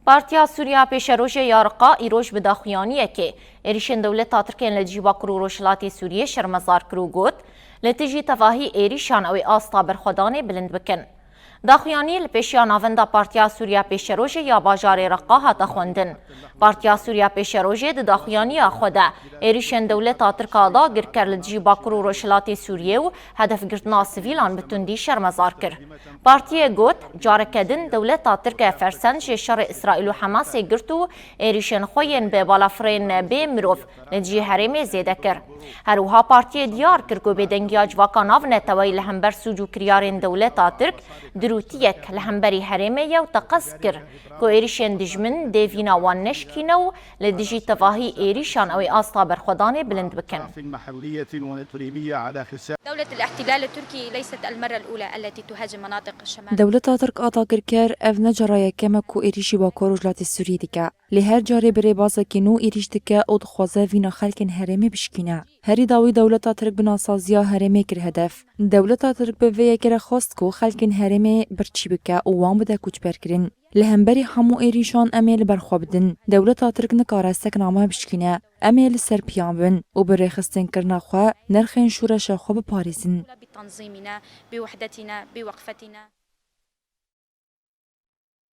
پارتیا سوریا پیشروش یارقا ایروش بداخویانیه که ایریشن دولتا ترکین لجیبا کرو روشلاتی سوریه شرمزار کرو گوت لتجی تفاهی ایریشان اوی آستا برخودانه بلند بکن. داخویانی لپیشیا ناوندا پارتیا سوریا پیشروش یا باجار رقا هاتا خوندن. پارتیا سوریا پیشروش د داخویانی خوده ایریشن دولتا ترکا دا گرکر لجیبا کرو روشلاتی سوریه و هدف گرتنا سویلان بتوندی شرمزار کر. پارتیه گوت جارکدن دولتا ترکا فرسن شر اسرائیل و حماس گرتو ایریشن خوین به بالافرین به مروف لجی حرم زیده کر. هروها پارتیه دیار کرکو به دنگیاج واکاناو نتوی لهمبر سوجو کریارین دولتا ترک دروتیک لهمبری حرمه یو تقص کر که ایریشن دجمن دیوینا وان نشکینو لدجی تواهی ایریشان اوی آستا برخودانه بلند بکن. دولة الاحتلال التركي ليست المرة الأولى التي تهاجم مناطق الشمال. دولة ترك آتا كركر اف نجرايا كما كو إيريشي باكو رجلات السوري دكا لهر جاري بري بازا كنو إيريش دكا او دخوازا فينا خلقن هرمي بشكينا هري داوي دولة ترك بناسازيا هرمي كر هدف دولة ترك بفيا كرا خواست كو خلقن هرمي برچي بكا ووان بدا كوچ بركرن لهمبري همو إيريشان أميل برخوابدن دولة ترك نكارا سكناما بشكينا أميل سربيان بن وبرخستن كرنا خوا نرخين شورشا خو بپاريزن بتنظيمنا بوحدتنا بوقفتنا